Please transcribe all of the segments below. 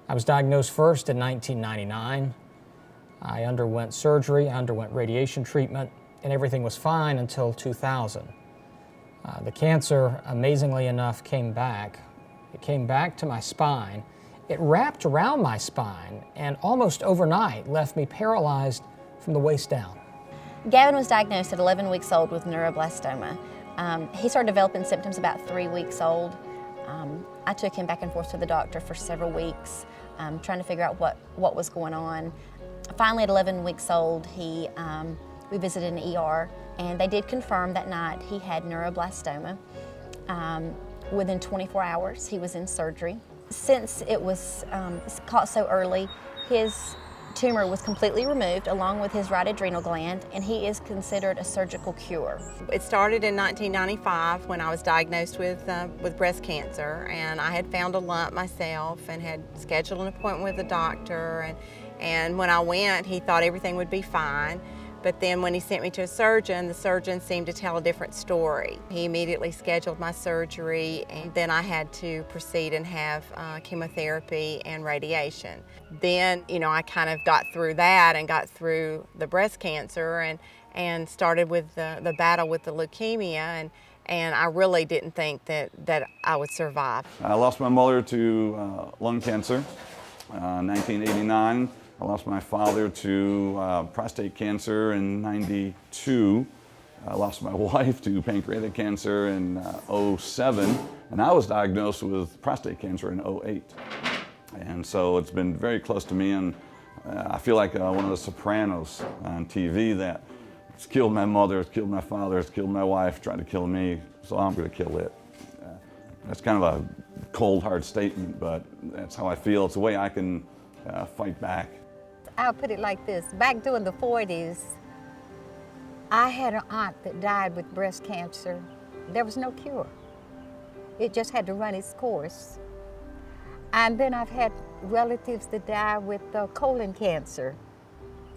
I was diagnosed first in 1999. I underwent surgery, I underwent radiation treatment, and everything was fine until 2000. The cancer, amazingly enough, came back. It came back to my spine. It wrapped around my spine and almost overnight left me paralyzed from the waist down. Gavin was diagnosed at 11 weeks old with neuroblastoma. He started developing symptoms about 3 weeks old. I took him back and forth to the doctor for several weeks, trying to figure out what was going on. Finally, at 11 weeks old, we visited an ER, and they did confirm that night he had neuroblastoma. Within 24 hours, he was in surgery. Since it was caught so early, his tumor was completely removed along with his right adrenal gland, and he is considered a surgical cure. It started in 1995 when I was diagnosed with breast cancer, and I had found a lump myself and had scheduled an appointment with the doctor, and when I went, he thought everything would be fine. But then when he sent me to a surgeon, the surgeon seemed to tell a different story. He immediately scheduled my surgery, and then I had to proceed and have chemotherapy and radiation. Then, I kind of got through that and got through the breast cancer and started with the battle with the leukemia, and I really didn't think that I would survive. I lost my mother to lung cancer in 1989. I lost my father to prostate cancer in '92. I lost my wife to pancreatic cancer in '07, and I was diagnosed with prostate cancer in '08. And so it's been very close to me, and I feel like one of the Sopranos on TV that it's killed my mother, it's killed my father, it's killed my wife, tried to kill me, so I'm going to kill it. That's kind of a cold, hard statement, but that's how I feel. It's the way I can fight back. I'll put it like this. Back during the 40s, I had an aunt that died with breast cancer. There was no cure. It just had to run its course. And then I've had relatives that die with colon cancer.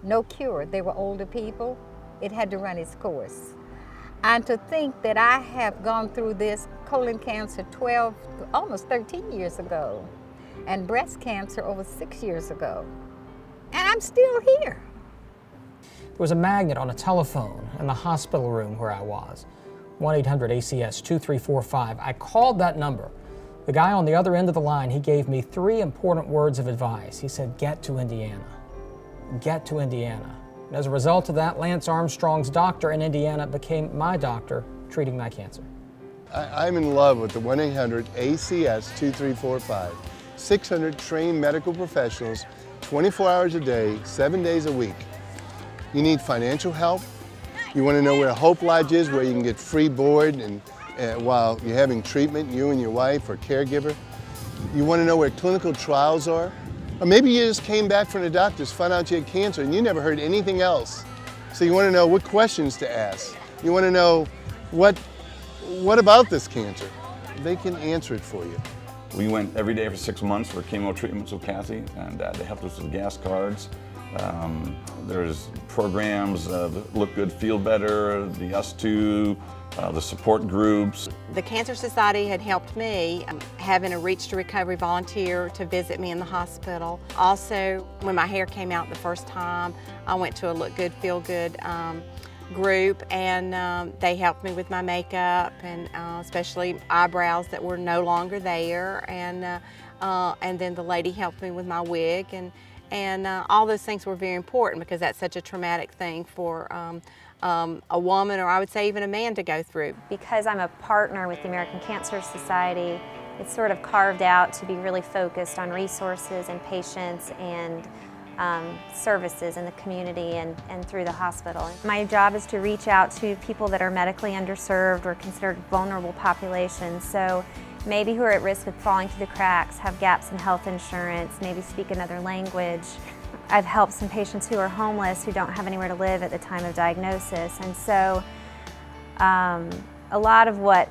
No cure. They were older people. It had to run its course. And to think that I have gone through this colon cancer 12, almost 13 years ago, and breast cancer over 6 years ago. And I'm still here. There was a magnet on a telephone in the hospital room where I was. 1-800-ACS-2345. I called that number. The guy on the other end of the line, he gave me 3 important words of advice. He said, get to Indiana. Get to Indiana. And as a result of that, Lance Armstrong's doctor in Indiana became my doctor treating my cancer. I'm in love with the 1-800-ACS-2345. 600 trained medical professionals, 24 hours a day, 7 days a week. You need financial help. You want to know where Hope Lodge is, where you can get free board and while you're having treatment, you and your wife or caregiver. You want to know where clinical trials are. Or maybe you just came back from the doctors, found out you had cancer, and you never heard anything else. So you want to know what questions to ask. You want to know what about this cancer. They can answer it for you. We went every day for 6 months for chemo treatments with Kathy, and they helped us with gas cards. There's programs, the Look Good, Feel Better, the Us2, the support groups. The Cancer Society had helped me, having a Reach to Recovery volunteer to visit me in the hospital. Also, when my hair came out the first time, I went to a Look Good, Feel Good group, and they helped me with my makeup, and especially eyebrows that were no longer there, and then the lady helped me with my wig, and all those things were very important because that's such a traumatic thing for a woman, or I would say even a man, to go through. Because I'm a partner with the American Cancer Society, it's sort of carved out to be really focused on resources and patients and services in the community and through the hospital. My job is to reach out to people that are medically underserved or considered vulnerable populations, so maybe who are at risk of falling through the cracks, have gaps in health insurance, maybe speak another language. I've helped some patients who are homeless who don't have anywhere to live at the time of diagnosis, and so a lot of what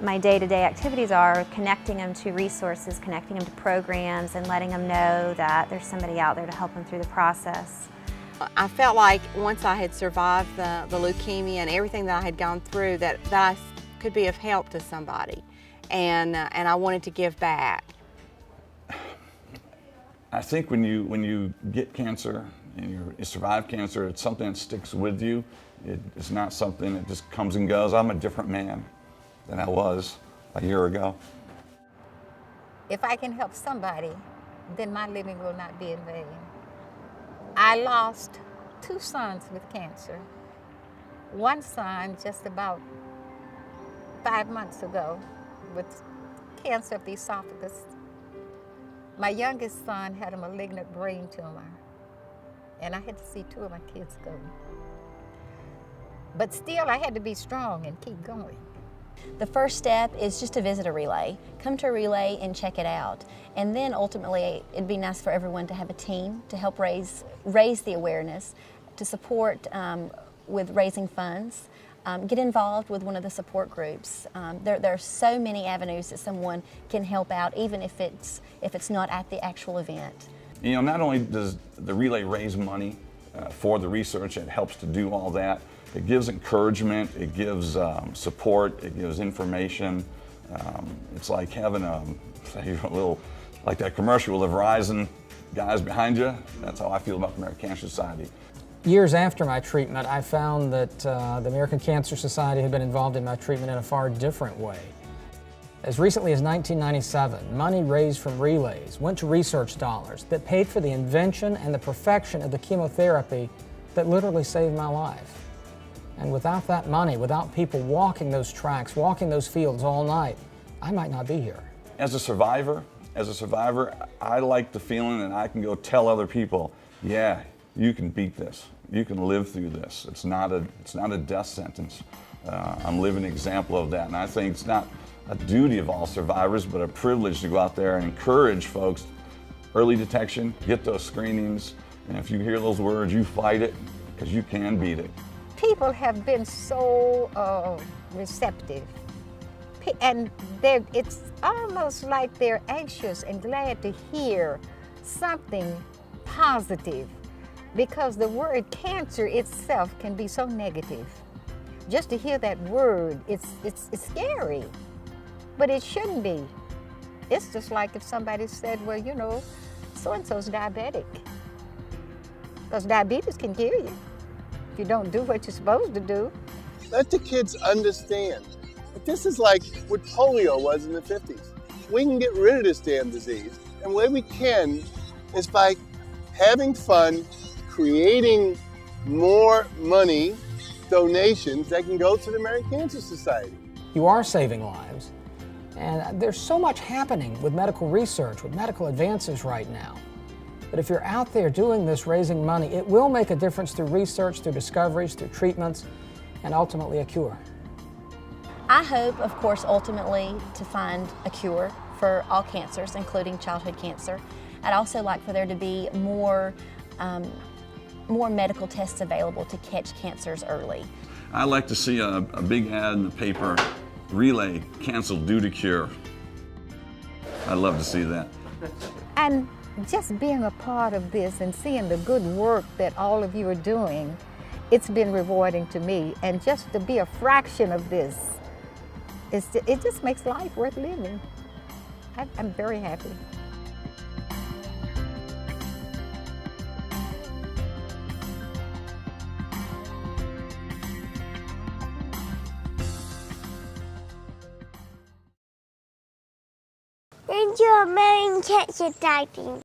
my day-to-day activities are connecting them to resources, connecting them to programs, and letting them know that there's somebody out there to help them through the process. I felt like once I had survived the leukemia and everything that I had gone through, that I could be of help to somebody, and I wanted to give back. I think when you get cancer and you survive cancer, it's something that sticks with you. It's not something that just comes and goes. I'm a different man than I was a year ago. If I can help somebody, then my living will not be in vain. I lost 2 sons with cancer. One son just about 5 months ago with cancer of the esophagus. My youngest son had a malignant brain tumor, and I had to see 2 of my kids go. But still, I had to be strong and keep going. The first step is just to visit a relay. Come to a relay and check it out. And then ultimately, it'd be nice for everyone to have a team to help raise the awareness, to support with raising funds. Get involved with one of the support groups. There are so many avenues that someone can help out, even if it's not at the actual event. You know, not only does the relay raise money for the research, it helps to do all that. It gives encouragement, it gives support, it gives information. It's like having a little, like that commercial with the Verizon guys behind you. That's how I feel about the American Cancer Society. Years after my treatment, I found that the American Cancer Society had been involved in my treatment in a far different way. As recently as 1997, money raised from relays went to research dollars that paid for the invention and the perfection of the chemotherapy that literally saved my life. And without that money, without people walking those tracks, walking those fields all night, I might not be here. As a survivor, I like the feeling that I can go tell other people, yeah, you can beat this. You can live through this. It's not a death sentence. I'm a living example of that, and I think it's not a duty of all survivors, but a privilege to go out there and encourage folks. Early detection, get those screenings, and if you hear those words, you fight it, because you can beat it. People have been so receptive, and it's almost like they're anxious and glad to hear something positive, because the word cancer itself can be so negative. Just to hear that word, it's scary, but it shouldn't be. It's just like if somebody said, well, you know, so-and-so's diabetic, because diabetes can kill you if you don't do what you're supposed to do. Let the kids understand that this is like what polio was in the 50s. We can get rid of this damn disease, and the way we can is by having fun, creating more money, donations that can go to the American Cancer Society. You are saving lives, and there's so much happening with medical research, with medical advances right now. But if you're out there doing this, raising money, it will make a difference through research, through discoveries, through treatments, and ultimately a cure. I hope, of course, ultimately to find a cure for all cancers, including childhood cancer. I'd also like for there to be more medical tests available to catch cancers early. I like to see a big ad in the paper, relay canceled due to cure. I'd love to see that. And just being a part of this and seeing the good work that all of you are doing, it's been rewarding to me. And just to be a fraction of this, it just makes life worth living. I'm very happy. Thank you, American Cancer Society.